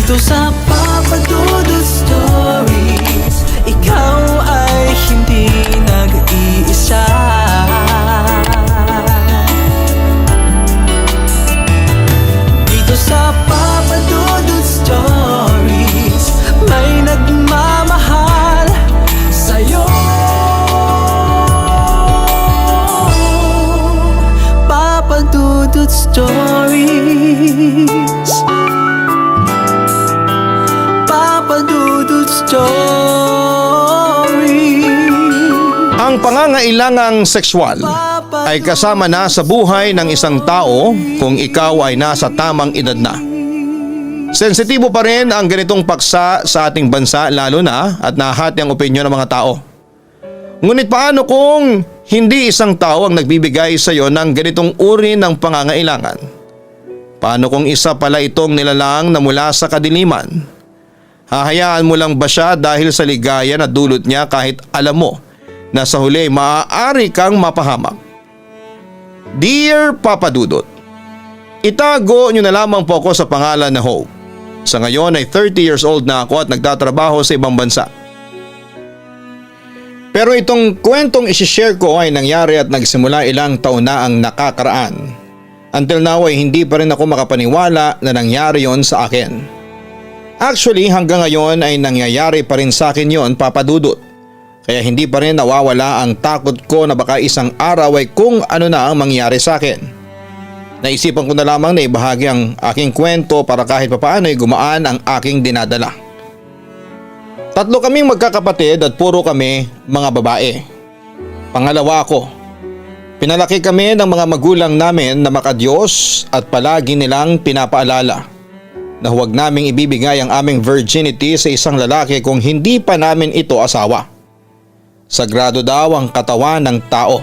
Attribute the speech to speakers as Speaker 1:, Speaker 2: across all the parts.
Speaker 1: Dito sa Papa Dudut Stories, ikaw ay hindi nag-iisa. Dito sa Papa Dudut Stories, may nagmamahal sa'yo. Papa Dudut Stories, Papa Dudut Stories.
Speaker 2: Ang pangangailangang sexual ay kasama na sa buhay ng isang tao kung ikaw ay nasa tamang edad na. Sensitibo pa rin ang ganitong paksa sa ating bansa lalo na at nahati ang opinyon ng mga tao. Ngunit paano kung hindi isang tao ang nagbibigay sa iyo ng ganitong uri ng pangangailangan? Paano kung isa pala itong nilalang na mula sa kadiliman? Hahayaan mo lang ba siya dahil sa ligaya na dulot niya kahit alam mo na sa huli maaari kang mapahamak? Dear Papa Dudut, itago niyo na lamang po ako sa pangalan na Hope. Sa ngayon ay 30 years old na ako at nagtatrabaho sa ibang bansa. Pero itong kwentong isishare ko ay nangyari at nagsimula ilang taon na ang nakakaraan. Until now ay hindi pa rin ako makapaniwala na nangyari yon sa akin. Actually hanggang ngayon ay nangyayari pa rin sa akin yon, Papa Dudut. Kaya hindi pa rin nawawala ang takot ko na baka isang araw ay kung ano na ang mangyari sa akin. Naisipan ko na lamang na ibahagi ang aking kwento para kahit papaano ay gumaan ang aking dinadala. Tatlo kaming magkakapatid at puro kami mga babae. Pangalawa ako. Pinalaki kami ng mga magulang namin na makadiyos at palagi nilang pinapaalala na huwag naming ibibigay ang aming virginity sa isang lalaki kung hindi pa namin ito asawa. Sagrado daw ang katawan ng tao.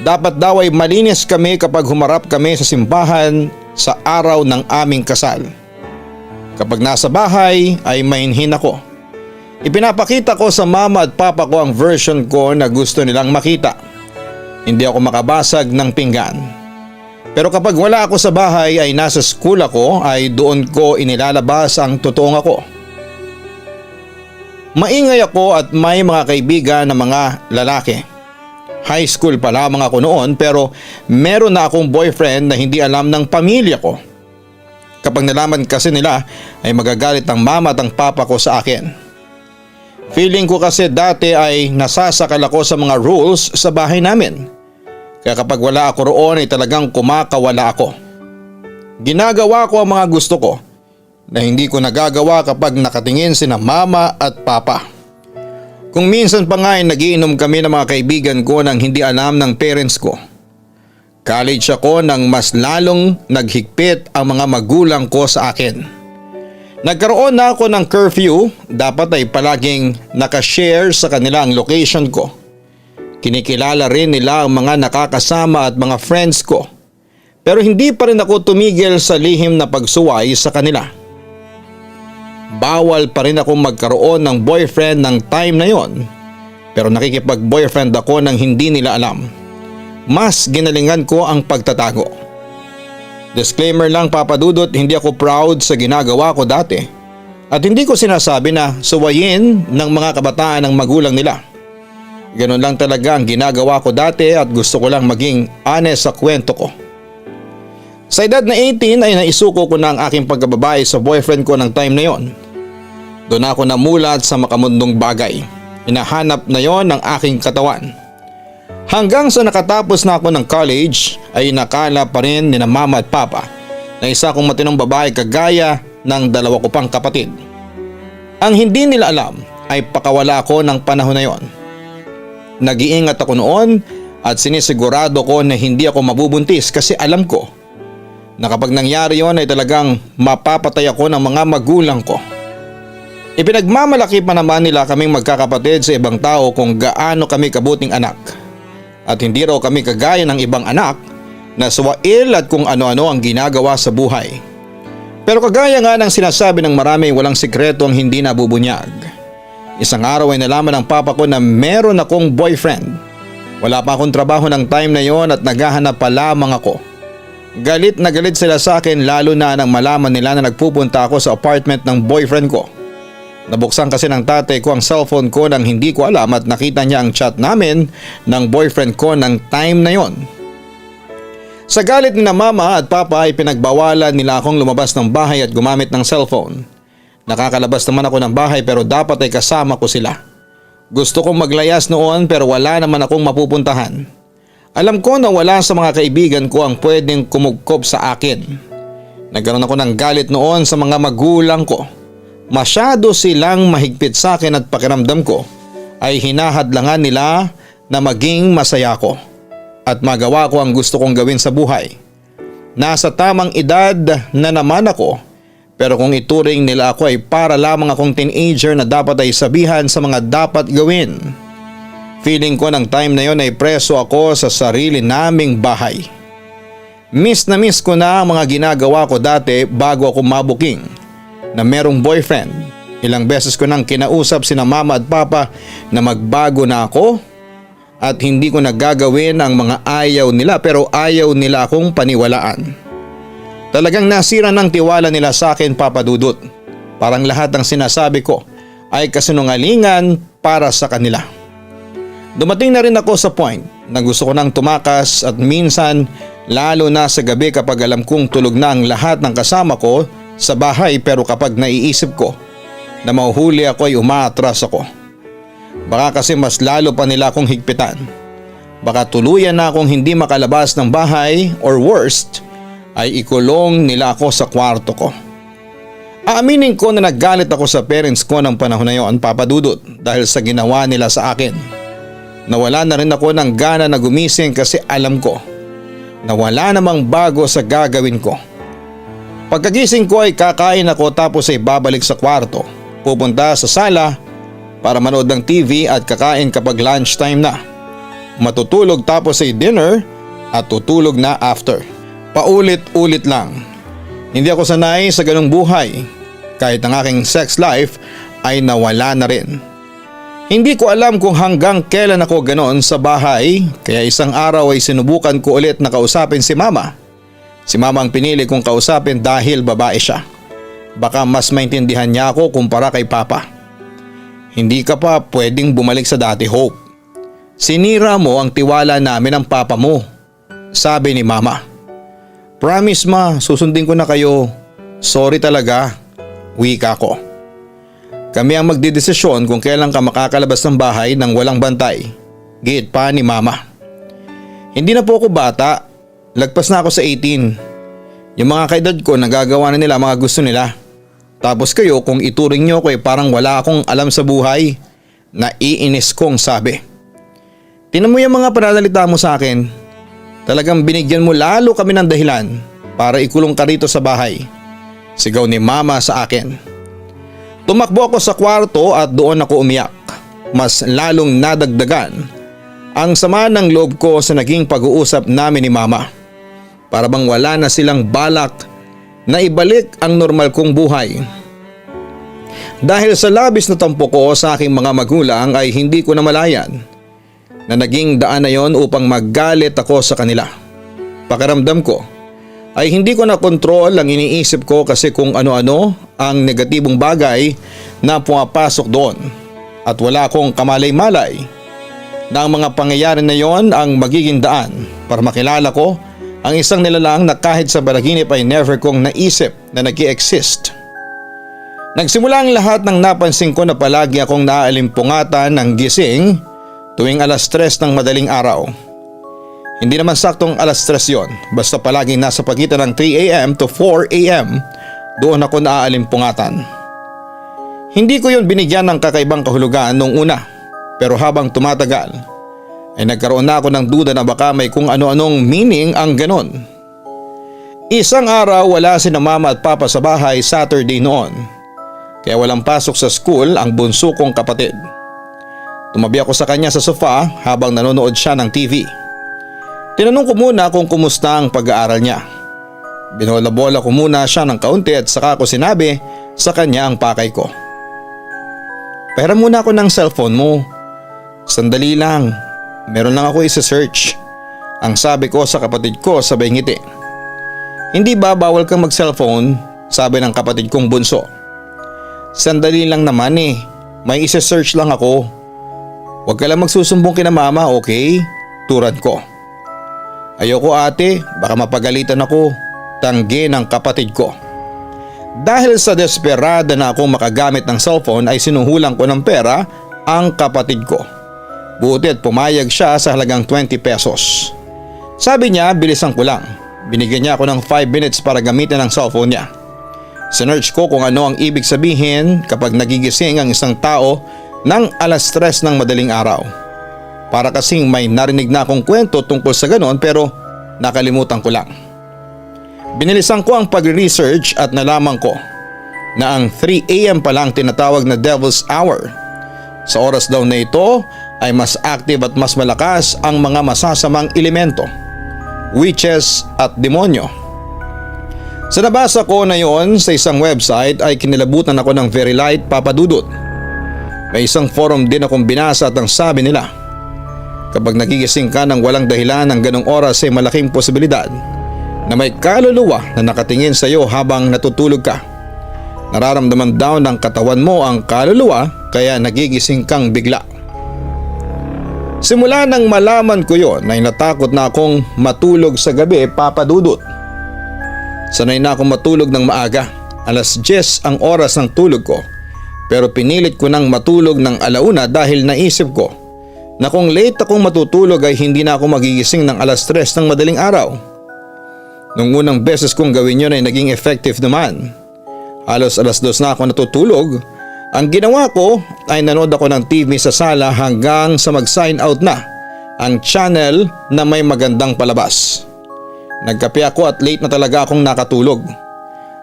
Speaker 2: Dapat daw ay malinis kami kapag humarap kami sa simbahan sa araw ng aming kasal. Kapag nasa bahay ay mainhin ako. Ipinapakita ko sa mama at papa ko ang version ko na gusto nilang makita. Hindi ako makabasag ng pinggan. Pero kapag wala ako sa bahay ay nasa school ako ay doon ko inilalabas ang totoong ako. Maingay ako at may mga kaibigan na mga lalaki. High school pa lamang ako noon pero meron na akong boyfriend na hindi alam ng pamilya ko. Kapag nalaman kasi nila ay magagalit ang mama at ang papa ko sa akin. Feeling ko kasi dati ay nasasakal ako sa mga rules sa bahay namin. Kaya kapag wala ako roon ay talagang kumakawala ako. Ginagawa ko ang mga gusto ko na hindi ko nagagawa kapag nakatingin sina mama at papa. Kung minsan pa nga ay nagiinom kami ng mga kaibigan ko nang hindi alam ng parents ko. College ako nang mas lalong naghigpit ang mga magulang ko sa akin. Nagkaroon na ako ng curfew, dapat ay palaging nakashare sa kanila ang location ko. Kinikilala rin nila ang mga nakakasama at mga friends ko. Pero hindi pa rin ako tumigil sa lihim na pagsuway sa kanila. Bawal pa rin akong magkaroon ng boyfriend ng time na yon. Pero nakikipag-boyfriend ako nang hindi nila alam. Mas ginalingan ko ang pagtatago. Disclaimer lang, Papa Dudut, hindi ako proud sa ginagawa ko dati. At hindi ko sinasabi na suwayin ng mga kabataan ng magulang nila. Ganon lang talaga ang ginagawa ko dati at gusto ko lang maging honest sa kwento ko. Sa edad na 18 ay naisuko ko na ang aking pagkababae sa boyfriend ko ng time na yon. Doon ako namulat sa makamundong bagay. Hinahanap na yon ng aking katawan. Hanggang sa nakatapos na ako ng college ay nakala pa rin ni na mama at papa na isa kong matinong babae kagaya ng dalawa ko pang kapatid. Ang hindi nila alam ay pakawala ako ng panahon na yon. Nag-iingat ako noon at sinisigurado ko na hindi ako mabubuntis kasi alam ko na kapag nangyari yon ay talagang mapapatay ako ng mga magulang ko. Ipinagmamalaki pa naman nila kaming magkakapatid sa ibang tao kung gaano kami kabuting anak. At hindi raw kami kagaya ng ibang anak na suwail at kung ano-ano ang ginagawa sa buhay. Pero kagaya nga ng sinasabi ng marami, walang sikreto ang hindi nabubunyag. Isang araw ay nalaman ng papa ko na meron akong boyfriend. Wala pa akong trabaho ng time na yon at naghahanap pa lamang ako. Galit na galit sila sa akin lalo na nang malaman nila na nagpupunta ako sa apartment ng boyfriend ko. Nabuksan kasi ng tatay ko ang cellphone ko nang hindi ko alam at nakita niya ang chat namin ng boyfriend ko ng time na yon. Sa galit ni na mama at papa ay pinagbawalan nila akong lumabas ng bahay at gumamit ng cellphone. Nakakalabas naman ako ng bahay pero dapat ay kasama ko sila. Gusto kong maglayas noon pero wala naman akong mapupuntahan. Alam ko na wala sa mga kaibigan ko ang pwedeng kumugkob sa akin. Nagkaroon ako ng galit noon sa mga magulang ko. Masyado silang mahigpit sa akin at pakiramdam ko ay hinahadlangan nila na maging masaya ko at magawa ko ang gusto kong gawin sa buhay. Nasa tamang edad na naman ako pero kung ituring nila ako ay para lamang akong teenager na dapat ay sabihan sa mga dapat gawin. Feeling ko ng time na yon ay preso ako sa sarili naming bahay. Miss na miss ko na ang mga ginagawa ko dati bago ako mabuking na merong boyfriend. Ilang beses ko nang kinausap sina mama at papa na magbago na ako at hindi ko nagagawin ang mga ayaw nila pero ayaw nila akong paniwalaan. Talagang nasira ng tiwala nila sa akin, Papa Dudut. Parang lahat ng sinasabi ko ay kasinungalingan para sa kanila. Dumating na rin ako sa point na gusto ko nang tumakas at minsan lalo na sa gabi kapag alam kong tulog na ang lahat ng kasama ko sa bahay pero kapag naiisip ko na mahuhuli ako ay umaatras ako. Baka kasi mas lalo pa nila akong higpitan. Baka tuluyan na akong hindi makalabas ng bahay or worst ay ikulong nila ako sa kwarto ko. Aaminin ko na naggalit ako sa parents ko ng panahon na yon, Papa Dudut, dahil sa ginawa nila sa akin. Nawala na rin ako ng gana na gumising kasi alam ko na wala namang bago sa gagawin ko. Pagkagising ko ay kakain ako tapos ay babalik sa kwarto. Pupunta sa sala para manood ng TV at kakain kapag lunchtime na. Matutulog tapos ay dinner at tutulog na after. Paulit-ulit lang. Hindi ako sanay sa ganung buhay. Kahit ang aking sex life ay nawala na rin. Hindi ko alam kung hanggang kailan ako ganoon sa bahay kaya isang araw ay sinubukan ko ulit na kausapin si mama. Si mama ang pinili kong kausapin dahil babae siya. Baka mas maintindihan niya ako kumpara kay papa. Hindi ka pa pwedeng bumalik sa dati, Hope. Sinira mo ang tiwala namin ng papa mo, sabi ni mama. Promise ma, susundin ko na kayo. Sorry talaga, wika ko. Kami ang magdidesisyon kung kailan ka makakalabas ng bahay nang walang bantay. Giit pa ni mama. Hindi na po ako bata. Lagpas na ako sa 18. Yung mga kaedad ko nagagawa na nila mga gusto nila. Tapos kayo kung ituring nyo ko ay parang wala akong alam sa buhay. Naiinis kong sabi. Tinan mo yung mga pananalita mo sa akin. Talagang binigyan mo lalo kami ng dahilan para ikulong ka rito sa bahay. Sigaw ni mama sa akin. Tumakbo ako sa kwarto at doon ako umiyak. Mas lalong nadagdagan ang sama ng loob ko sa naging pag-uusap namin ni mama. Para bang wala na silang balak na ibalik ang normal kong buhay. Dahil sa labis na tampo ko sa aking mga magulang ay hindi ko namalayan na naging daan na yon upang maggalit ako sa kanila. Pakiramdam ko ay hindi ko na kontrol ang iniisip ko kasi kung ano-ano ang negatibong bagay na pumapasok doon at wala akong kamalay-malay na ang mga pangyayari na yon ang magiging daan para makilala ko ang isang nilalang na kahit sa panaginip ay never kong naisip na nag-i-exist. Nagsimula ang lahat ng napansin ko na palagi akong naalimpungatan ng gising tuwing 3:00 ng madaling araw. Hindi naman saktong 3:00 yon, basta palaging nasa pagitan ng 3 a.m. to 4 a.m. doon ako naalimpungatan. Hindi ko yon binigyan ng kakaibang kahulugan noong una, pero habang tumatagal ay nagkaroon na ako ng duda na baka may kung ano-anong meaning ang ganon. Isang araw wala sina mama at papa sa bahay Saturday noon, kaya walang pasok sa school ang bunso kong kapatid. Tumabi ako sa kanya sa sofa habang nanonood siya ng TV. Tinanong ko muna kung kumusta ang pag-aaral niya. Binola-bola ko muna siya ng kaunti at saka ko sinabi sa kanya ang pakay ko. Pera muna ako ng cellphone mo. Sandali lang, meron lang ako isa-search. Ang sabi ko sa kapatid ko sabay ngiti. Hindi ba bawal kang mag-cellphone? Sabi ng kapatid kong bunso. Sandali lang naman eh. May isa-search lang ako. Huwag ka lang magsusumbong kina mama, okay? Turan ko. Ayoko ate, baka mapagalitan ako. Tanggi ng kapatid ko. Dahil sa desperada na akong makagamit ng cellphone ay sinuhulang ko ng pera ang kapatid ko. Buti at pumayag siya sa halagang 20 pesos. Sabi niya bilisan ko lang. Binigyan niya ako ng 5 minutes para gamitin ang cellphone niya. Sinearch ko kung ano ang ibig sabihin kapag nagigising ang isang tao ng 3:00 ng madaling araw. Para kasing may narinig na akong kwento tungkol sa ganon pero nakalimutan ko lang. Binilisan ko ang pag-research at nalaman ko na ang 3 AM pa lang tinatawag na Devil's Hour. Sa oras daw na ito ay mas active at mas malakas ang mga masasamang elemento, witches at demonyo. Sa nabasa ko na yon sa isang website ay kinilabutan ako ng very light papadudot. May isang forum din akong binasa at ang sabi nila, kapag nagigising ka ng walang dahilan ng ganong oras ay malaking posibilidad na may kaluluwa na nakatingin sa iyo habang natutulog ka. Nararamdaman daw ng katawan mo ang kaluluwa kaya nagigising kang bigla. Simula nang malaman ko yon ay natakot na akong matulog sa gabi papadudot. Sanay na akong matulog ng maaga, 10:00 ang oras ng tulog ko. Pero pinilit ko nang matulog ng 1:00 dahil naisip ko na kung late akong matutulog ay hindi na ako magigising ng 3:00 ng madaling araw. Nung unang beses kong gawin yun ay naging effective naman. Halos 2:00 na ako natutulog. Ang ginawa ko ay nanood ako ng TV sa sala hanggang sa mag-sign out na ang channel na may magandang palabas. Nagkape ako at late na talaga akong nakatulog.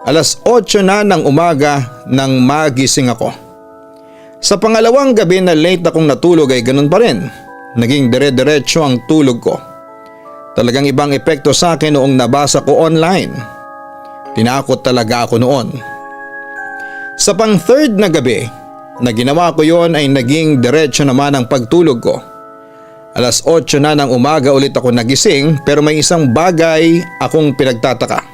Speaker 2: 8:00 na ng umaga nang magising ako. Sa pangalawang gabi na late akong natulog ay ganun pa rin. Naging dire-diretso ang tulog ko. Talagang ibang epekto sa akin noong nabasa ko online. Tinakot talaga ako noon. Sa pang-third na gabi na ginawa ko yon ay naging diretso naman ang pagtulog ko. 8:00 na ng umaga ulit ako nagising pero may isang bagay akong pinagtataka.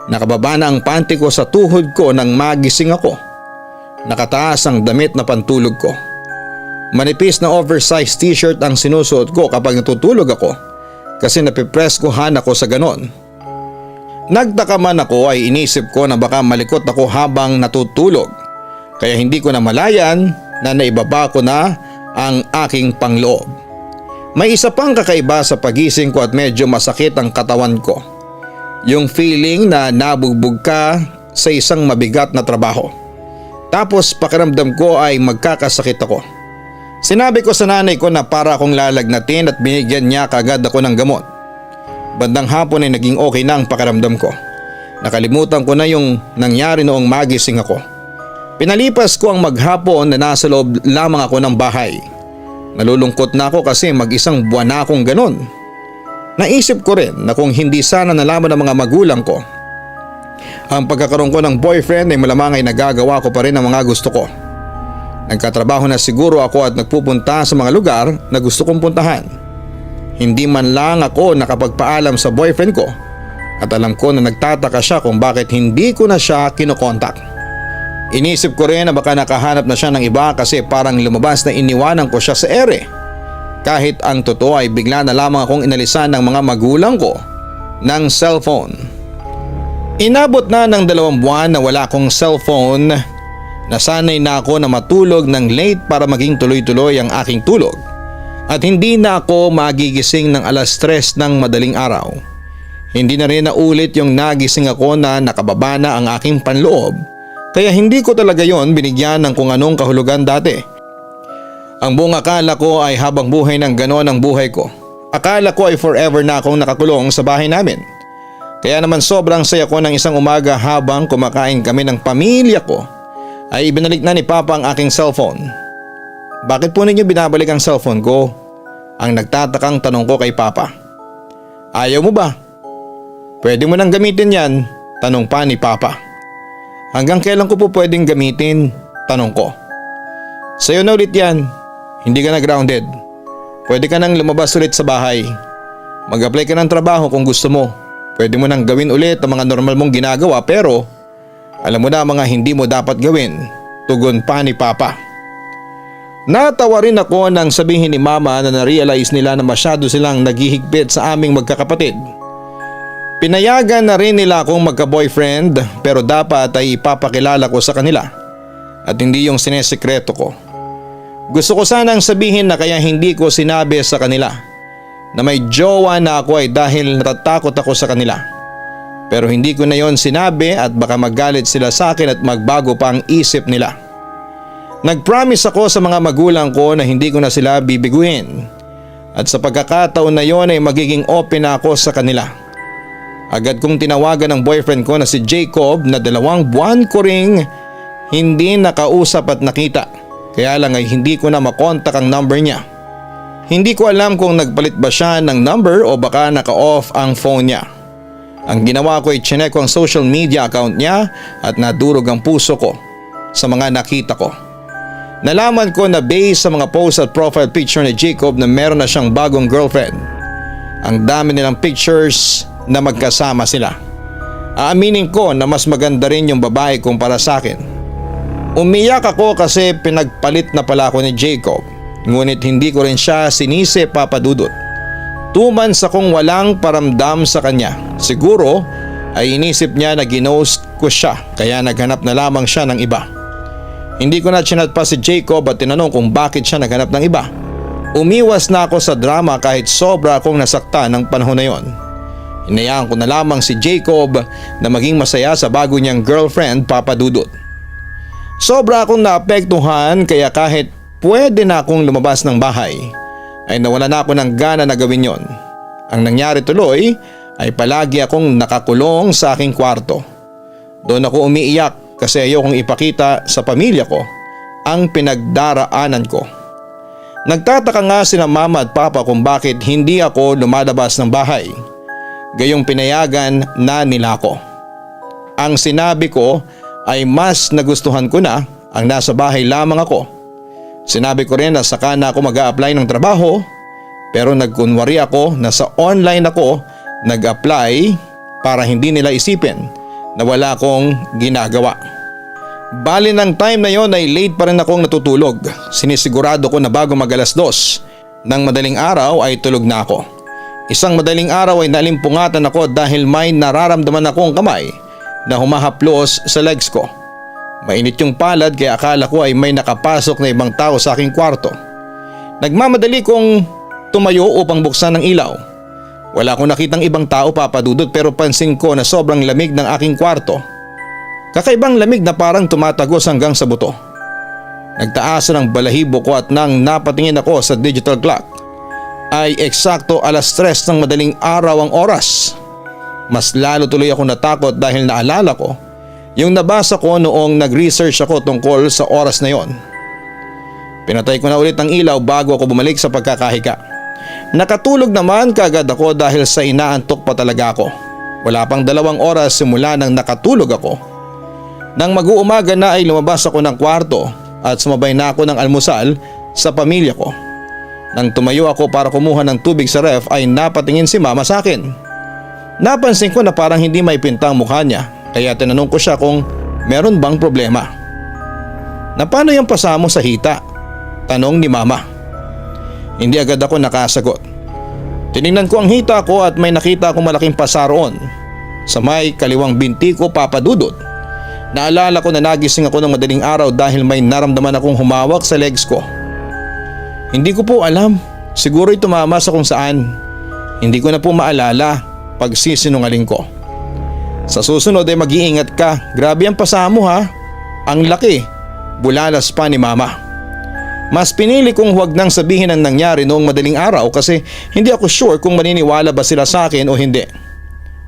Speaker 2: Nakababa na ang panty ko sa tuhod ko nang magising ako. Nakataas ang damit na pantulog ko. Manipis na oversized t-shirt ang sinusuot ko kapag natutulog ako kasi napipreskuhan ako sa ganon. Nagtaka man ako ay inisip ko na baka malikot ako habang natutulog kaya hindi ko na malayan na naibaba ko na ang aking pangloob. May isa pang kakaiba sa pagising ko at medyo masakit ang katawan ko. Yung feeling na nabugbog ka sa isang mabigat na trabaho. Tapos pakiramdam ko ay magkakasakit ako. Sinabi ko sa nanay ko na para akong lalagnatin at binigyan niya kagad ako ng gamot. Bandang hapon ay naging okay na ang pakiramdam ko. Nakalimutan ko na yung nangyari noong magising ako. Pinalipas ko ang maghapon na nasa loob lamang ako ng bahay. Nalulungkot na ako kasi mag-isang buwan na akong ganon. Naisip ko rin na kung hindi sana nalaman ng mga magulang ko ang pagkakaroon ko ng boyfriend ay malamang ay nagagawa ko pa rin ang mga gusto ko. Nagkatrabaho na siguro ako at nagpupunta sa mga lugar na gusto kong puntahan. Hindi man lang ako nakapagpaalam sa boyfriend ko at alam ko na nagtataka siya kung bakit hindi ko na siya kinokontak. Inisip ko rin na baka nakahanap na siya ng iba kasi parang lumabas na iniwanan ko siya sa ere. Kahit ang totoo ay bigla na lamang akong inalisan ng mga magulang ko ng cellphone. Inabot na ng 2 buwan na wala akong cellphone. Nasanay na ako na matulog ng late para maging tuloy-tuloy ang aking tulog. At hindi na ako magigising ng 3:00 ng madaling araw. Hindi na rin naulit yung nagising ako na nakababa na ang aking panloob. Kaya hindi ko talaga yon binigyan ng kung anong kahulugan dati. Ang buong akala ko ay habang buhay ng ganon ang buhay ko. Akala ko ay forever na akong nakakulong sa bahay namin. Kaya naman sobrang saya ko ng isang umaga habang kumakain kami ng pamilya ko ay ibinalik na ni Papa ang aking cellphone. Bakit po ninyo binabalik ang cellphone ko? Ang nagtatakang tanong ko kay Papa. Ayaw mo ba? Pwede mo nang gamitin yan, tanong pa ni Papa. Hanggang kailan ko po pwedeng gamitin? Tanong ko. Sa'yo na ulit yan, hindi ka na grounded. Pwede ka nang lumabas ulit sa bahay. Mag-apply ka ng trabaho kung gusto mo. Pwede mo nang gawin ulit ang mga normal mong ginagawa pero alam mo na mga hindi mo dapat gawin. Tugon pa ni Papa. Natawa rin ako nang sabihin ni Mama na na-realize nila na masyado silang naghihigpit sa aming magkakapatid. Pinayagan na rin nila akong magka-boyfriend pero dapat ay ipapakilala ko sa kanila at hindi yung sinesekreto ko. Gusto ko sanang sabihin na kaya hindi ko sinabi sa kanila na may jowa na ako ay dahil natatakot ako sa kanila. Pero hindi ko na yon sinabi at baka magalit sila sa akin at magbago pa ang isip nila. Nag-promise ako sa mga magulang ko na hindi ko na sila bibiguin. At sa pagkakataon na yon ay magiging open na ako sa kanila. Agad kong tinawagan ng boyfriend ko na si Jacob na 2 buwan ko ring hindi nakausap at nakita. Kaya lang ay hindi ko na makontak ang number niya. Hindi ko alam kung nagpalit ba siya ng number o baka naka-off ang phone niya. Ang ginawa ko ay chinek ko ang social media account niya at nadurog ang puso ko sa mga nakita ko. Nalaman ko na based sa mga post at profile picture ni Jacob na meron na siyang bagong girlfriend. Ang dami nilang pictures na magkasama sila. Aaminin ko na mas maganda rin yung babae kumpara sa akin. Umiyak ako kasi pinagpalit na pala ako ni Jacob. Ngunit hindi ko rin siya sinisi, Papa Dudut. 2 months akong walang paramdam sa kanya. Siguro ay inisip niya na ginost ko siya kaya naghanap na lamang siya ng iba. Hindi ko na chinat pa si Jacob at tinanong kung bakit siya naghanap ng iba. Umiwas na ako sa drama kahit sobra akong nasaktan ng panahon na yon. Hinayaan ko na lamang si Jacob na maging masaya sa bago niyang girlfriend, Papa Dudut. Sobra akong naapektuhan kaya kahit pwede na akong lumabas ng bahay ay nawala na ako ng gana na gawin yon. Ang nangyari tuloy ay palagi akong nakakulong sa aking kwarto. Doon ako umiiyak kasi ayokong ipakita sa pamilya ko ang pinagdaraanan ko. Nagtataka nga sina Mama at Papa kung bakit hindi ako lumalabas ng bahay. Gayong pinayagan na nila ako. Ang sinabi ko ay mas nagustuhan ko na ang nasa bahay lamang ako. Sinabi ko rin na saka na ako mag-a-apply ng trabaho pero nagkunwari ako na sa online ako nag-apply para hindi nila isipin na wala akong ginagawa. Bali ng time na yon ay late pa rin akong natutulog. Sinisigurado ko na bago mag 2:00 ng madaling araw ay tulog na ako. Isang madaling araw ay nalimpungatan ako dahil may nararamdaman akong kamay na humahaplos sa legs ko. Mainit yung palad kaya akala ko ay may nakapasok na ibang tao sa aking kwarto. Nagmamadali kong tumayo upang buksan ang ilaw. Wala akong nakitang ibang tao, Papa Dudut, pero pansin ko na sobrang lamig ng aking kwarto. Kakaibang lamig na parang tumatagos hanggang sa buto. Nagtaasan ang balahibo ko at nang napatingin ako sa digital clock ay eksakto 3:00 ng madaling araw ang oras. Mas lalo tuloy ako natakot dahil naalala ko yung nabasa ko noong nag-research ako tungkol sa oras na yon. Pinatay ko na ulit ang ilaw bago ako bumalik sa pagkakahiga. Nakatulog naman kagad ako dahil sa inaantok pa talaga ako. Wala pang 2 oras simula nang nakatulog ako. Nang mag-uumaga na ay lumabas ako ng kwarto at sumabay na ako ng almusal sa pamilya ko. Nang tumayo ako para kumuha ng tubig sa ref ay napatingin si Mama sa akin. Napansin ko na parang hindi may pintang mukha niya. Kaya tinanong ko siya kung meron bang problema. Na paano yung pasa mo sa hita? Tanong ni Mama. Hindi agad ako nakasagot. Tiningnan ko ang hita ko at may nakita akong malaking pasa roon. Sa may kaliwang binti ko, Papa Dudut. Naalala ko na nagising ako ng madaling araw dahil may naramdaman akong humawak sa legs ko. Hindi ko po alam. Siguro tumama sa kung saan. Hindi ko na po maalala pag sisinungaling ko. Sa susunod ay mag-iingat ka. Grabe ang pasa mo ha. Ang laki. Bulalas pa ni Mama. Mas pinili kong huwag nang sabihin ang nangyari noong madaling araw kasi hindi ako sure kung maniniwala ba sila sa akin o hindi.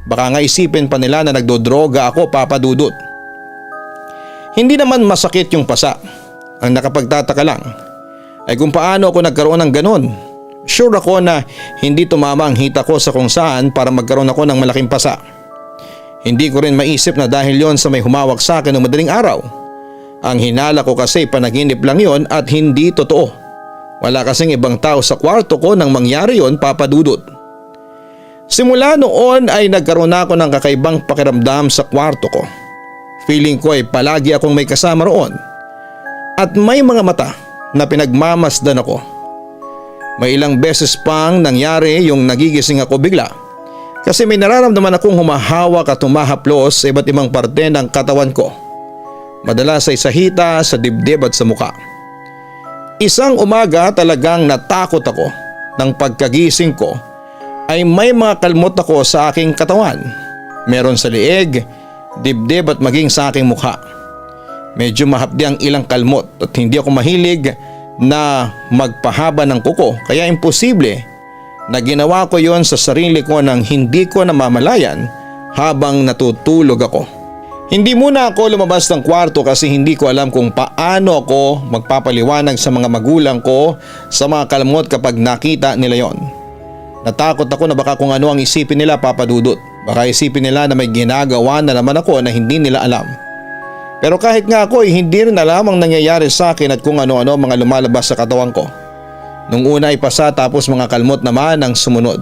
Speaker 2: Baka nga isipin pa nila na nagdodroga ako, Papa Dudut. Hindi naman masakit yung pasa. Ang nakapagtataka lang ay kung paano ako nagkaroon ng ganon. Sure ako na hindi tumama ang hita ko sa kung saan para magkaroon ako ng malaking pasa. Hindi ko rin maisip na dahil yon sa may humawak sa akin ng madaling araw. Ang hinala ko kasi panaginip lang yon at hindi totoo. Wala kasing ibang tao sa kwarto ko nang mangyari yon, Papa Dudut. Simula noon ay nagkaroon ako ng kakaibang pakiramdam sa kwarto ko. Feeling ko ay palagi akong may kasama roon at may mga mata na pinagmamasdan ako. May ilang beses pang nangyari yung nagigising ako bigla kasi may nararamdaman akong humahawak at humahaplos sa iba't ibang parte ng katawan ko. Madalas ay sa hita, sa dibdib at sa muka. Isang umaga talagang natakot ako nang pagkagising ko ay may mga kalmot ako sa aking katawan. Meron sa liig, dibdib at maging sa aking mukha. Medyo mahapdi ang ilang kalmot at hindi ako mahilig na magpahaba ng kuko kaya imposible na ginawa ko yon sa sarili ko nang hindi ko namamalayan habang natutulog ako. Hindi muna ako lumabas ng kwarto kasi hindi ko alam kung paano ako magpapaliwanag sa mga magulang ko sa mga kalmot kapag nakita nila yon. Natakot ako na baka kung ano ang isipin nila, Papa Dudut. Baka isipin nila na may ginagawa na naman ako na hindi nila alam. Pero kahit nga ako ay hindi rin alam ang nangyayari sa akin at kung ano-ano mga lumalabas sa katawan ko. Nung una ay pasa tapos mga kalmot naman ang sumunod.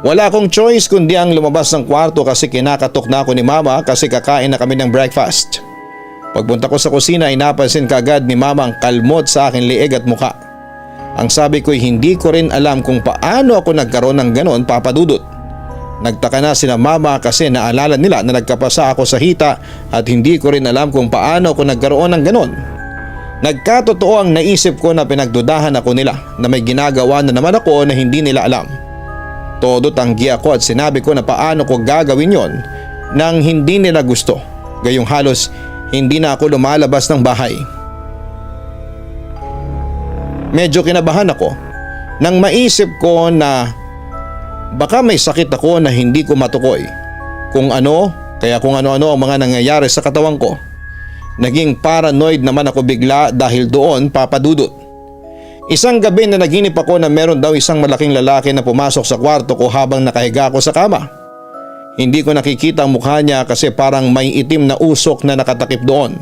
Speaker 2: Wala akong choice kundi ang lumabas ng kwarto kasi kinakatok na ako ni Mama kasi kakain na kami ng breakfast. Pagpunta ko sa kusina ay napansin kaagad ni Mama ang kalmot sa aking liig at mukha. Ang sabi ko ay hindi ko rin alam kung paano ako nagkaroon ng ganon, Papa Dudut. Nagtaka na sina Mama kasi naalala nila na nagkapasa ako sa hita at hindi ko rin alam kung paano ako nagkaroon ng ganon. Nagkatotoo ang naisip ko na pinagdudahan ako nila na may ginagawa na naman ako na hindi nila alam. Todo tanggi ako at sinabi ko na paano ko gagawin yon nang hindi nila gusto. Gayong halos hindi na ako lumalabas ng bahay. Medyo kinabahan ako nang maisip ko na baka may sakit ako na hindi ko matukoy. Kung ano-ano ang mga nangyayari sa katawan ko. Naging paranoid naman ako bigla dahil doon, Papa Dudut. Isang gabi na naginip ako na meron daw isang malaking lalaki na pumasok sa kwarto ko habang nakahiga ako sa kama. Hindi ko nakikita ang mukha niya kasi parang may itim na usok na nakatakip doon.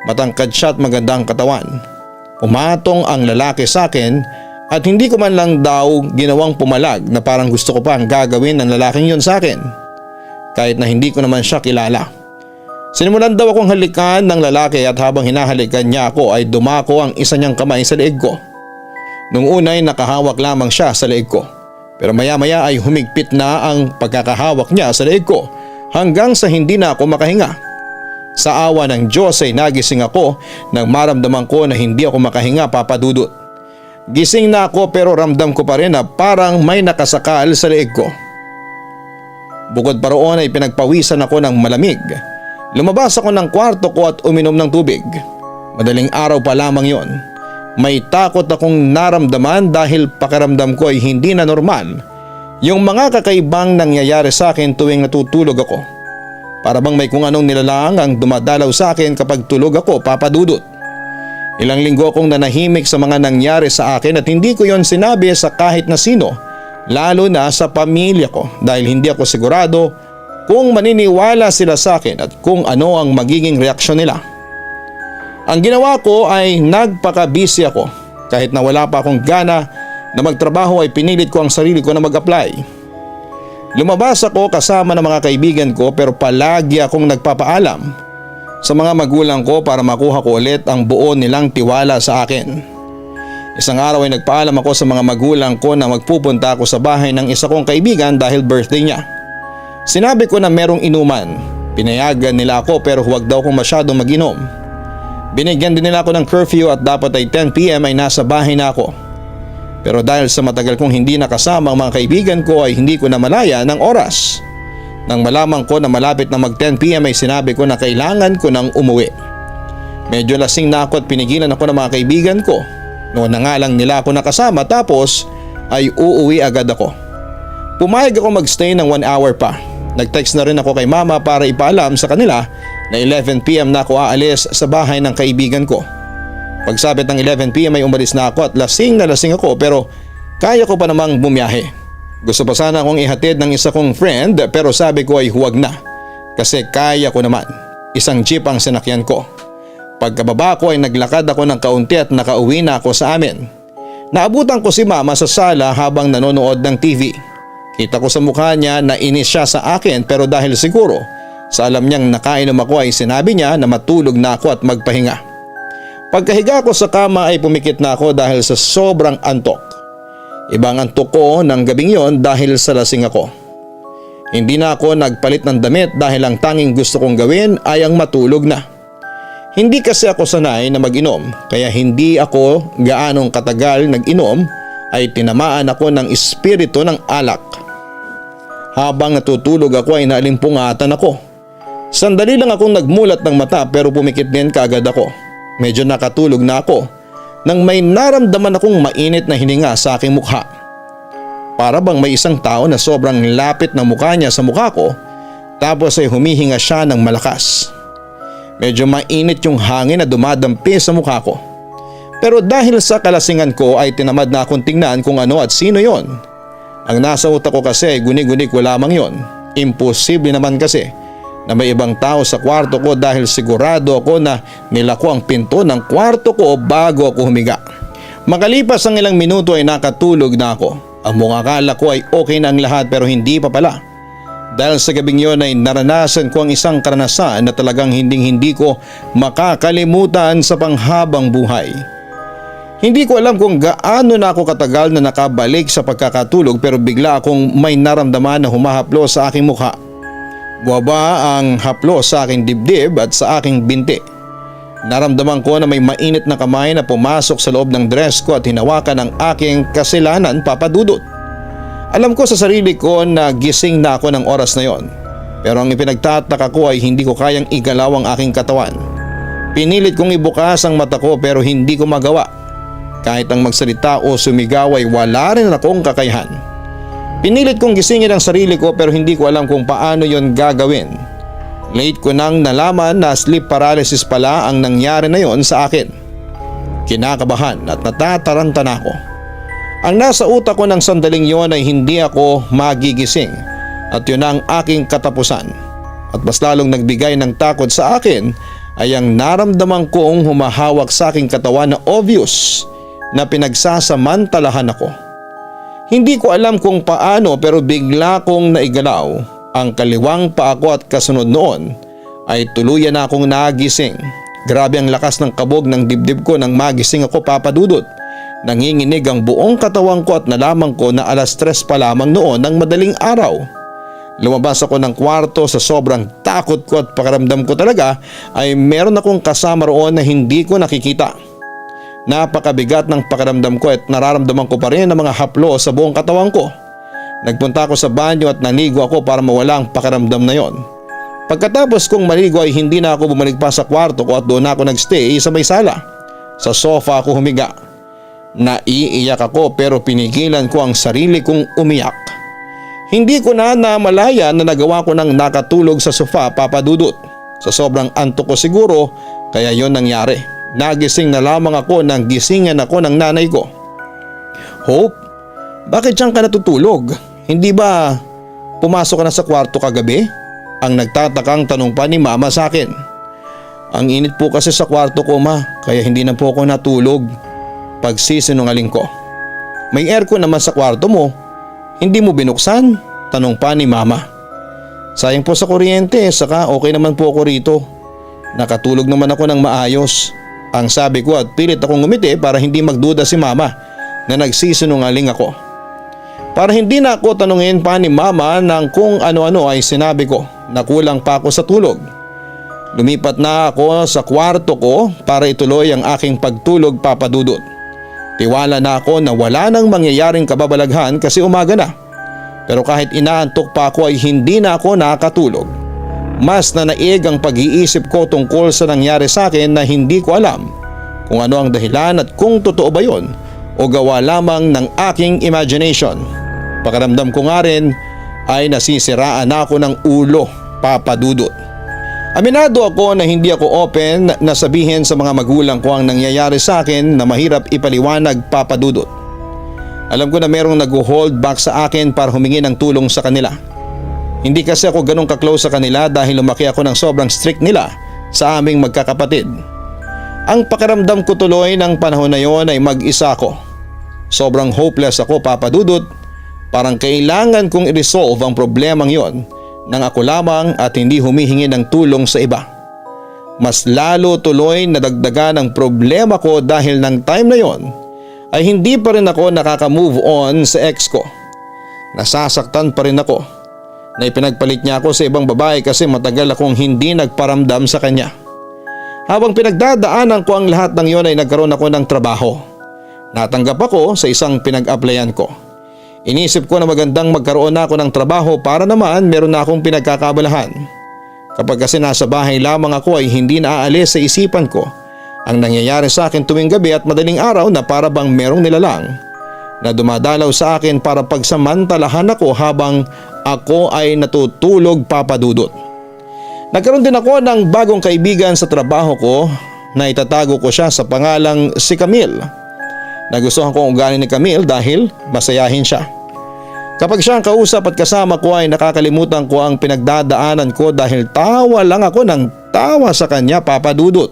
Speaker 2: Matangkad siya at magandang katawan. Umatong ang lalaki sa akin at hindi ko man lang daw ginawang pumalag na parang gusto ko pa ang gagawin ng lalaking yon sa akin. Kahit na hindi ko naman siya kilala. Sinimulan daw akong halikan ng lalaki at habang hinahalikan niya ako ay dumako ang isa niyang kamay sa leeg ko. Nung una ay nakahawak lamang siya sa leeg ko. Pero maya-maya ay humigpit na ang pagkakahawak niya sa leeg ko hanggang sa hindi na ako makahinga. Sa awa ng Diyos ay nagising ako nang maramdaman ko na hindi ako makahinga, Papa Dudut. Gising na ako pero ramdam ko pa rin na parang may nakasakal sa leeg ko. Bukod pa roon ay pinagpawisan ako ng malamig. Lumabas ako ng kwarto ko at uminom ng tubig. Madaling araw pa lamang yon. May takot akong naramdaman dahil pakiramdam ko ay hindi na normal yung mga kakaibang nangyayari sa akin tuwing natutulog ako. Para bang may kung anong nilalang ang dumadalaw sa akin kapag tulog ako, Papa Dudut. Ilang linggo akong nanahimik sa mga nangyari sa akin at hindi ko yon sinabi sa kahit na sino, lalo na sa pamilya ko dahil hindi ako sigurado kung maniniwala sila sa akin at kung ano ang magiging reaksyon nila. Ang ginawa ko ay nagpaka-busy ako. Kahit na wala pa akong gana na magtrabaho ay pinilit ko ang sarili ko na mag-apply. Lumabas ako kasama ng mga kaibigan ko pero palagi akong nagpapaalam sa mga magulang ko para makuha ko ulit ang buo nilang tiwala sa akin. Isang araw ay nagpaalam ako sa mga magulang ko na magpupunta ako sa bahay ng isa kong kaibigan dahil birthday niya. Sinabi ko na merong inuman. Pinayagan nila ako pero huwag daw akong masyadong mag-inom. Binigyan din nila ako ng curfew at dapat ay 10 PM ay nasa bahay na ako. Pero dahil sa matagal kong hindi nakasama ang mga kaibigan ko ay hindi ko namalaya ng oras. Nang malaman ko na malapit na mag 10 PM ay sinabi ko na kailangan ko nang umuwi. Medyo lasing na ako at pinigilan ako ng mga kaibigan ko. Noon na nga lang nila ako nakasama tapos ay uuwi agad ako. Pumayag ako magstay ng 1 hour pa. Nag-text na rin ako kay Mama para ipaalam sa kanila na 11 PM na ako aalis sa bahay ng kaibigan ko. Pagsabit ng 11 PM ay umalis na ako at lasing na lasing ako pero kaya ko pa namang bumiyahe. Gusto pa sana akong ihatid ng isa kong friend pero sabi ko ay huwag na kasi kaya ko naman. Isang jeep ang sinakyan ko. Pagkababa ko ay naglakad ako ng kaunti at nakauwi na ako sa amin. Naabutan ko si Mama sa sala habang nanonood ng TV. Kita ko sa mukha niya na inis siya sa akin pero dahil siguro sa alam niyang nakainom ako ay sinabi niya na matulog na ako at magpahinga. Pagkahiga ko sa kama ay pumikit na ako dahil sa sobrang antok. Ibang antok ko ng gabing yon dahil sa lasing ako. Hindi na ako nagpalit ng damit dahil ang tanging gusto kong gawin ay ang matulog na. Hindi kasi ako sanay na mag-inom kaya hindi ako gaanong katagal nag-inom ay tinamaan ako ng espiritu ng alak. Habang natutulog ako ay naalimpungatan ako. Sandali lang akong nagmulat ng mata pero pumikit din kaagad ako. Medyo nakatulog na ako nang may naramdaman akong mainit na hininga sa aking mukha. Para bang may isang tao na sobrang lapit na mukha niya sa mukha ko tapos ay humihinga siya ng malakas. Medyo mainit yung hangin na dumadampi sa mukha ko. Pero dahil sa kalasingan ko ay tinamad na akong tingnan kung ano at sino yon. Ang nasa utak ko kasi ay guni-guni ko lamang yon. Imposible naman kasi na may ibang tao sa kwarto ko dahil sigurado ako na nilako ang pinto ng kwarto ko bago ako humiga. Makalipas ang ilang minuto ay nakatulog na ako. Ang mga akala ko ay okay na ang lahat pero hindi pa pala. Dahil sa gabing yon ay naranasan ko ang isang karanasan na talagang hindi ko makakalimutan sa panghabang buhay. Hindi ko alam kung gaano na ako katagal na nakabalik sa pagkakatulog pero bigla akong may naramdaman na humahaplo sa aking mukha. Buwaba ang haplo sa aking dibdib at sa aking binti. Naramdaman ko na may mainit na kamay na pumasok sa loob ng dress ko at hinawakan ang aking kasilanan, Papa Dudut. Alam ko sa sarili ko na gising na ako ng oras na yon. Pero ang ipinagtataka ko ay hindi ko kayang igalaw ang aking katawan. Pinilit kong ibukas ang mata ko pero hindi ko magawa. Kahit ang magsalita o sumigaw ay wala rin akong kakayahan. Pinilit kong gisingin ang sarili ko pero hindi ko alam kung paano yon gagawin. Late ko nang nalaman na sleep paralysis pala ang nangyari na yon sa akin. Kinakabahan at natataranta na ako. Ang nasa utak ko ng sandaling yon ay hindi ako magigising at yun ang aking katapusan. At mas lalong nagbigay ng takot sa akin ay ang naramdaman kong humahawak sa aking katawan na obvious na pinagsasamantalahan ako. Hindi ko alam kung paano pero bigla kong naigalaw ang kaliwang paa ko at kasunod noon ay tuluyan na akong nagising. Grabe ang lakas ng kabog ng dibdib ko nang magising ako, Papa Dudut. Nanginginig ang buong katawan ko at nalaman ko na 3:00 pa lamang noon ng madaling araw. Lumabas ako ng kwarto sa sobrang takot ko at pakiramdam ko talaga ay meron akong kasama roon na hindi ko nakikita. Napakabigat ng pakiramdam ko at nararamdaman ko pa rin ang mga haplo sa buong katawan ko. Nagpunta ako sa banyo at naligo ako para mawala ang pakiramdam na yon. Pagkatapos kong maligo ay hindi na ako bumalik pa sa kwarto ko at doon ako nagstay sa may sala. Sa sofa ako humiga. Naiiyak ako pero pinigilan ko ang sarili kong umiyak. Hindi ko na namalayan na nagawa ko ng nakatulog sa sofa, Papa Dudut. Sa sobrang antok ko siguro kaya yon nangyari. Nagising na lamang ako nang gisingan ako ng nanay ko. Hope, bakit diyan ka natutulog? Hindi ba pumasok ka na sa kwarto kagabi? Ang nagtatakang tanong pa ni Mama sa akin. Ang init po kasi sa kwarto ko, Ma, kaya hindi na po ako natulog. Pagsisinungaling ko. May aircon naman sa kwarto mo. Hindi mo binuksan? Tanong pa ni Mama. Sayang po sa kuryente, saka okay naman po ako rito. Nakatulog naman ako ng maayos. Ang sabi ko at pilit akong ngumiti para hindi magduda si Mama na nagsisinungaling ako. Para hindi na ako tanungin pa ni Mama ng kung ano-ano ay sinabi ko na kulang pa ako sa tulog. Lumipat na ako sa kwarto ko para ituloy ang aking pagtulog, Papa Dudut. Tiwala na ako na wala nang mangyayaring kababalaghan kasi umaga na. Pero kahit inaantok pa ako ay hindi na ako nakatulog. Mas nanaig ang pag-iisip ko tungkol sa nangyari sa akin na hindi ko alam kung ano ang dahilan at kung totoo ba yon o gawa lamang ng aking imagination. Pakiramdam ko nga rin ay nasisiraan na ako ng ulo, Papa Dudut. Aminado ako na hindi ako open na sabihin sa mga magulang ko ang nangyayari sa akin na mahirap ipaliwanag, Papa Dudut. Alam ko na merong nag-hold back sa akin para humingi ng tulong sa kanila. Hindi kasi ako ganun ka-close sa kanila dahil lumaki ako ng sobrang strict nila sa aming magkakapatid. Ang pakiramdam ko tuloy ng panahon na yon ay mag-isa ako. Sobrang hopeless ako, Papa Dudut. Parang kailangan kong i-resolve ang problemang yon nang ako lamang at hindi humihingi ng tulong sa iba. Mas lalo tuloy nadagdagan ang problema ko dahil ng time na yon ay hindi pa rin ako nakaka-move on sa ex ko. Nasasaktan pa rin ako na ipinagpalit niya ako sa ibang babae kasi matagal akong hindi nagparamdam sa kanya. Habang pinagdadaanan ko ang lahat ng yon ay nagkaroon ako ng trabaho. Natanggap ako sa isang pinag-applyan ko. Inisip ko na magandang magkaroon na ako ng trabaho para naman meron na akong pinagkakabalahan. Kapag kasi nasa bahay lamang ako ay hindi naaalis sa isipan ko ang nangyayari sa akin tuwing gabi at madaling araw na para bang merong nilalang na dumadalaw sa akin para pagsamantalahan ako habang ako ay natutulog, Papa Dudut. Nagkaroon din ako ng bagong kaibigan sa trabaho ko na itatago ko siya sa pangalang si Camille. Nagustuhan ko ang ugali ni Camille dahil masayahin siya. Kapag siya ang kausap at kasama ko ay nakakalimutan ko ang pinagdadaanan ko dahil tawa lang ako ng tawa sa kanya, Papa Dudut.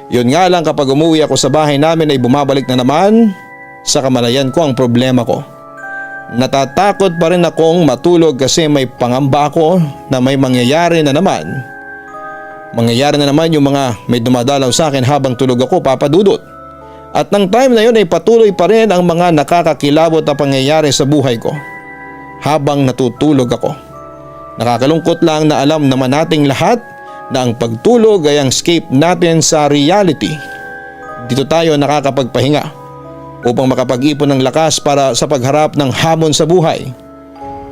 Speaker 2: Yun nga lang, kapag umuwi ako sa bahay namin ay bumabalik na naman sa kamalayan ko ang problema ko. Natatakot pa rin akong matulog kasi may pangamba ako na may mangyayari na naman. Mangyayari na naman yung mga may dumadalaw sa akin habang tulog ako, Papa Dudut. At ng time na yun ay patuloy pa rin ang mga nakakakilabot na pangyayari sa buhay ko habang natutulog ako. Nakakalungkot lang na alam naman nating lahat na ang pagtulog ay ang escape natin sa reality. Dito tayo nakakapagpahinga upang makapag-ipon ng lakas para sa pagharap ng hamon sa buhay.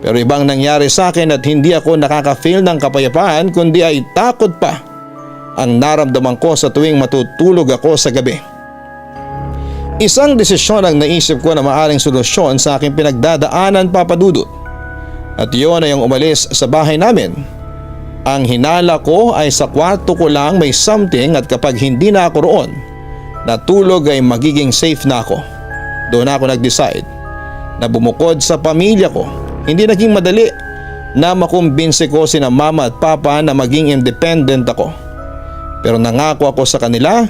Speaker 2: Pero ibang nangyari sa akin at hindi ako nakaka-feel ng kapayapaan kundi ay takot pa ang naramdaman ko sa tuwing matutulog ako sa gabi. Isang desisyon ang naisip ko na maaaring solusyon sa aking pinagdadaanan, Papa Dudut. At yun ay ang umalis sa bahay namin. Ang hinala ko ay sa kwarto ko lang may something at kapag hindi na ako roon, natulog ay magiging safe na ako. Doon ako nag-decide na bumukod sa pamilya ko. Hindi naging madali na makumbinse ko sina mama at papa na maging independent ako. Pero nangako ako sa kanila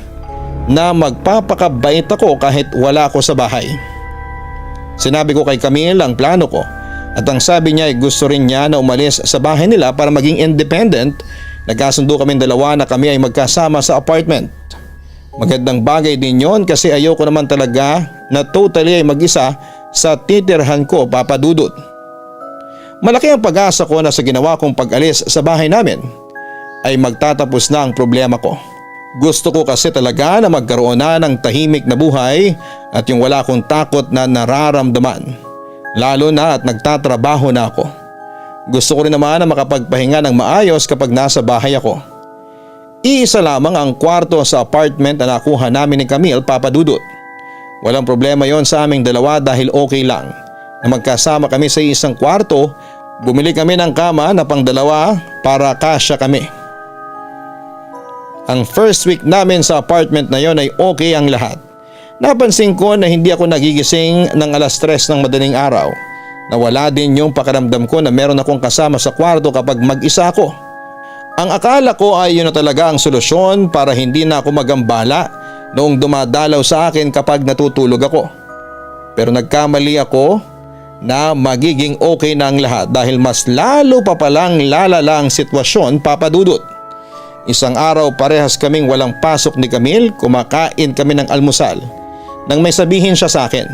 Speaker 2: na magpapakabait ako kahit wala ako sa bahay. Sinabi ko kay Camille ang plano ko at ang sabi niya ay gusto rin niya na umalis sa bahay nila para maging independent. Nagkasundo kaming dalawa na kami ay magkasama sa apartment. Magandang bagay din yon kasi ayoko naman talaga na totally ay mag-isa sa titirhan ko, Papa Dudut. Malaki ang pag-asa ko na sa ginawa kong pag-alis sa bahay namin ay magtatapos na ang problema ko. Gusto ko kasi talaga na magkaroon na ng tahimik na buhay at yung wala akong takot na nararamdaman. Lalo na at nagtatrabaho na ako. Gusto ko rin naman na makapagpahinga ng maayos kapag nasa bahay ako. Iisa lamang ang kwarto sa apartment na nakuha namin ni Camille, Papa Dudut. Walang problema yon sa aming dalawa dahil okay lang na magkasama kami sa isang kwarto. Bumili kami ng kama na pang-dalawa para kasya kami. Ang first week namin sa apartment na yon ay okay ang lahat. Napansin ko na hindi ako nagigising ng alas 3 ng madaling araw. Nawala din yung pakiramdam ko na meron akong kasama sa kwarto kapag mag-isa ako. Ang akala ko ay yun na talaga ang solusyon para hindi na ako magambala noong dumadalaw sa akin kapag natutulog ako. Pero nagkamali ako na magiging okay na ang lahat dahil mas lalo pa palang lalala ang sitwasyon, Papa Dudut. Isang araw parehas kaming walang pasok ni Camille, kumakain kami ng almusal nang may sabihin siya sa akin.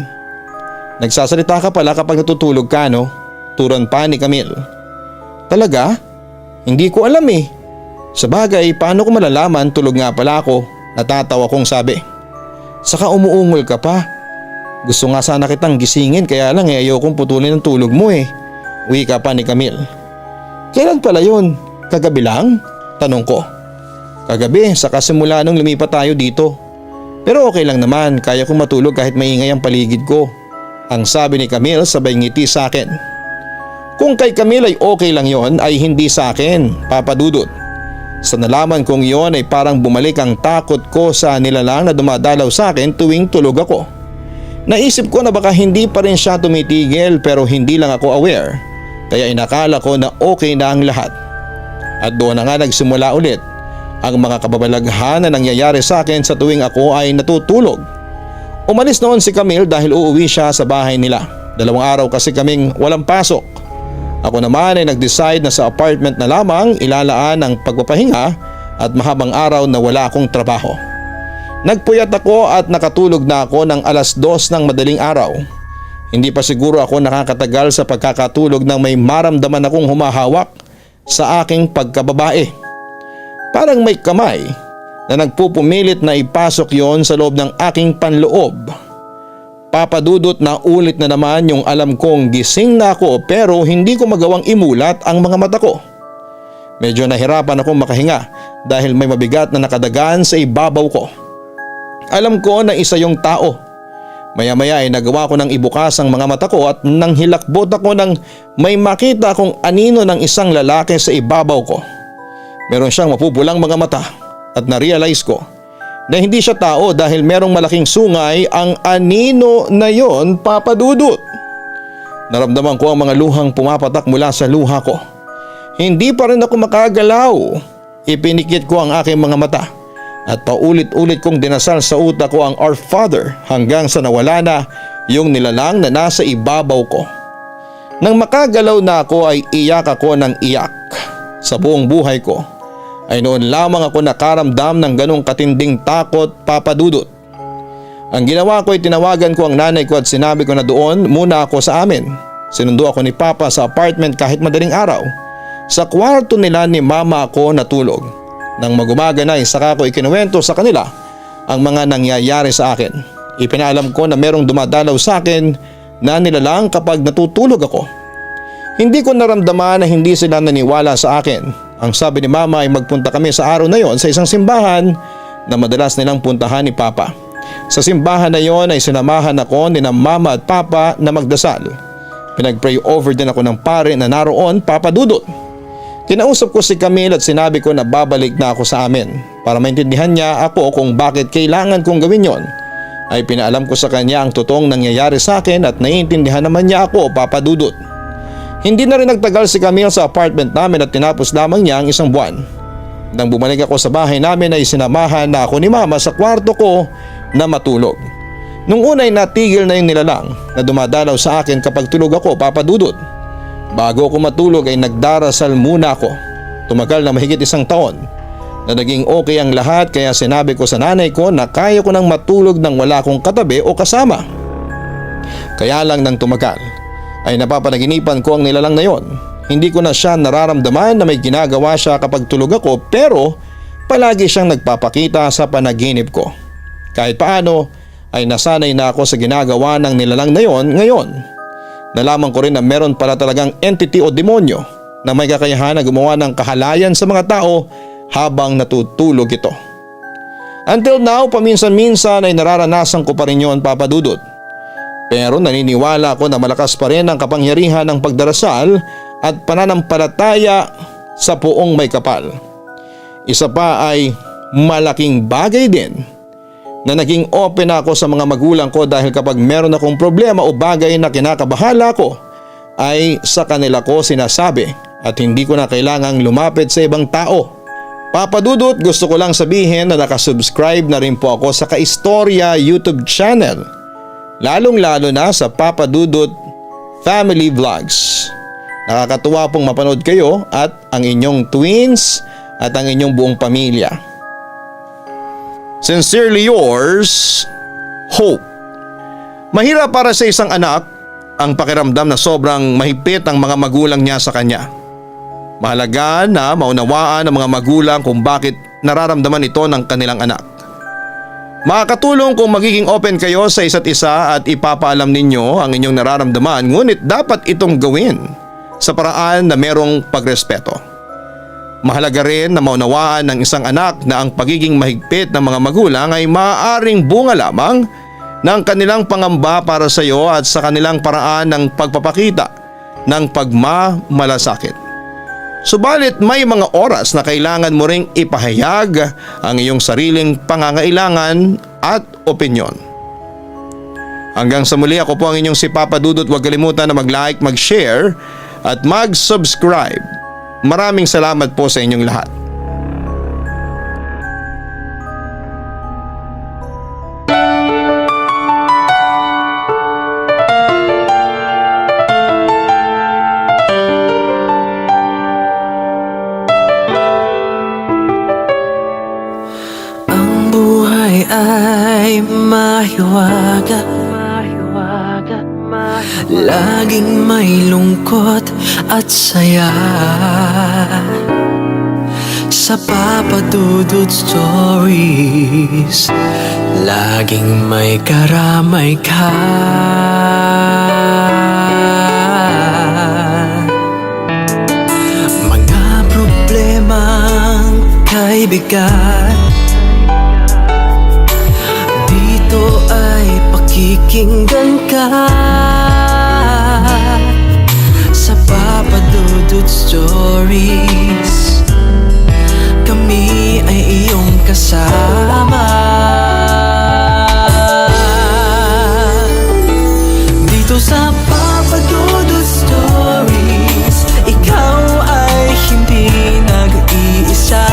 Speaker 2: Nagsasalita ka pala kapag natutulog ka, no? Turon pa ni Camille. Talaga? Hindi ko alam eh. Sabagay, paano ko malalaman tulog nga pala ako? Natatawa kong sabi. Saka umuungol ka pa. Gusto nga sana kitang gisingin kaya lang ayokong putulin ang tulog mo eh. Uwi ka pa ni Camille. Kailan pala yun? Kagabi lang? Tanong ko. Kagabi, saka simula nung lumipat tayo dito. Pero okay lang naman, kaya kong matulog kahit maingay ang paligid ko. Ang sabi ni Camille sabay ngiti sa akin. Kung kay Camille ay okay lang yon ay hindi sa akin, Papa Dudut. Sa nalaman kong yon ay parang bumalik ang takot ko sa nilalang na dumadalaw sa akin tuwing tulog ako. Naisip ko na baka hindi pa rin siya tumitigil pero hindi lang ako aware. Kaya inakala ko na okay na ang lahat. At doon na nga nagsimula ulit ang mga kababalaghan na nangyayari sa akin sa tuwing ako ay natutulog. Umalis noon si Camille dahil uuwi siya sa bahay nila. 2 araw kasi kaming walang pasok. Ako naman ay nag-decide na sa apartment na lamang ilalaan ang pagpapahinga at mahabang araw na wala akong trabaho. Nagpuyat ako at nakatulog na ako ng 2:00 ng madaling araw. Hindi pa siguro ako nakakatagal sa pagkakatulog nang may maramdaman akong humahawak sa aking pagkababae. Parang may kamay na nagpupumilit na ipasok yon sa loob ng aking panloob. Papadudot na ulit na naman yung alam kong gising na ako pero hindi ko magawang imulat ang mga mata ko. Medyo nahirapan akong makahinga dahil may mabigat na nakadagan sa ibabaw ko. Alam ko na isa yung tao. Maya-maya ay nagawa ko ng ibukas ang mga mata ko at nang hilakbot ako nang may makita akong anino ng isang lalaki sa ibabaw ko. Meron siyang mapupulang mga mata at na-realize ko na hindi siya tao dahil merong malaking sungay ang anino na yon, Papa Dudut. Naramdaman ko ang mga luhang pumapatak mula sa luha ko. Hindi pa rin ako makagalaw. Ipinikit ko ang aking mga mata at paulit-ulit kong dinasal sa utak ko ang Our Father hanggang sa nawala na yung nilalang na nasa ibabaw ko. Nang makagalaw na ako ay iyak ako ng iyak. Sa buong buhay ko ay noon lamang ako nakaramdam ng ganong katinding takot, Papa Dudut. Ang ginawa ko ay tinawagan ko ang nanay ko at sinabi ko na doon muna ako sa amin. Sinundo ako ni Papa sa apartment kahit madaling araw. Sa kwarto nila ni Mama ako natulog. Nang magumaga na saka ko ikinuwento sa kanila ang mga nangyayari sa akin. Ipinaalam ko na merong dumadalaw sa akin na nilalang kapag natutulog ako. Hindi ko naramdaman na hindi sila naniwala sa akin. Ang sabi ni Mama ay magpunta kami sa araw na yon sa isang simbahan na madalas nilang puntahan ni Papa. Sa simbahan na yon ay sinamahan ako ni Mama at Papa na magdasal. Pinag-pray over din ako ng pare na naroon, Papa Dudut. Kinausap ko si Camille at sinabi ko na babalik na ako sa amin. Para maintindihan niya ako kung bakit kailangan kong gawin yon, ay pinaalam ko sa kanya ang totoong nangyayari sa akin at naiintindihan naman niya ako, Papa Dudut. Hindi na rin nagtagal si Camille sa apartment namin at tinapos lamang niya ang 1 buwan. Nang bumalik ako sa bahay namin ay sinamahan na ako ni Mama sa kwarto ko na matulog. Nung una ay natigil na yung nilalang na dumadalaw sa akin kapag tulog ako, Papa Dudut. Bago ako matulog ay nagdarasal muna ako. Tumagal na mahigit 1 taon na naging okay ang lahat kaya sinabi ko sa nanay ko na kaya ko nang matulog nang wala akong katabi o kasama. Kaya lang nang tumagal ay napapanaginipan ko ang nilalang na yon. Hindi ko na siya nararamdaman na may ginagawa siya kapag tulog ako pero palagi siyang nagpapakita sa panaginip ko. Kahit paano ay nasanay na ako sa ginagawa ng nilalang na yon ngayon. Nalaman ko rin na meron pala talagang entity o demonyo na may kakayahan na gumawa ng kahalayan sa mga tao habang natutulog ito. Until now, paminsan-minsan ay nararanasan ko pa rin yon, Papa Dudut. Pero naniniwala ako na malakas pa rin ang kapangyarihan ng pagdarasal at pananampalataya sa Poong May Kapal. Isa pa ay malaking bagay din na naging open ako sa mga magulang ko dahil kapag meron akong problema o bagay na kinakabahala ko ay sa kanila ko sinasabi at hindi ko na kailangang lumapit sa ibang tao. Papa Dudut, gusto ko lang sabihin na nakasubscribe na rin po ako sa Kaistorya YouTube channel. Lalong-lalo na sa Papa Dudut Family Vlogs. Nakakatuwa pong mapanood kayo at ang inyong twins at ang inyong buong pamilya. Sincerely yours, Hope. Mahirap para sa isang anak ang pakiramdam na sobrang mahigpit ang mga magulang niya sa kanya. Mahalaga na maunawaan ng mga magulang kung bakit nararamdaman ito ng kanilang anak. Makakatulong kung magiging open kayo sa isa't isa at ipapaalam ninyo ang inyong nararamdaman, ngunit dapat itong gawin sa paraan na merong pagrespeto. Mahalaga rin na maunawaan ng isang anak na ang pagiging mahigpit ng mga magulang ay maaaring bunga lamang ng kanilang pangamba para sa iyo at sa kanilang paraan ng pagpapakita ng pagmamalasakit. Subalit may mga oras na kailangan mo ring ipahayag ang iyong sariling pangangailangan at opinyon. Hanggang sa muli, ako po ang inyong si Papa Dudut. Huwag kalimutan na mag-like, mag-share at mag-subscribe. Maraming salamat po sa inyong lahat.
Speaker 1: buhay ay mahiwaga, laging may lungkot at saya. Sa Papa Dudut Stories, laging may karamay ka. Mga problemang kaibigan, dito ay pakikinggan ka. Sa Papa Dudut Stories, kami ay iyong kasama. Dito sa Papa Dudut Stories, ikaw ay hindi nag-iisa.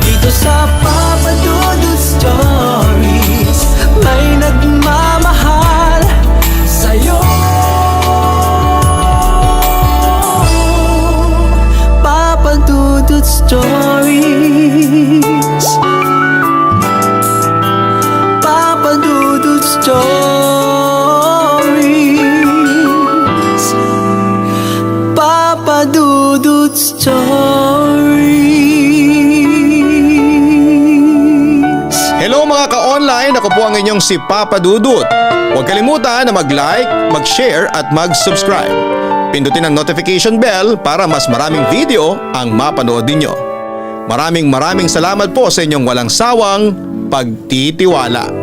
Speaker 1: Dito sa Papa Dudut Stories, may nagmamahal sa'yo. Papa Dudut Stories, Papa Dudut Stories, Papa Dudut Stories.
Speaker 2: Hello mga ka-online, ako po ang inyong si Papa Dudut. Huwag kalimutan na mag-like, mag-share at mag-subscribe. Pindutin ang notification bell para mas maraming video ang mapanood ninyo. Maraming salamat po sa inyong walang sawang pagtitiwala.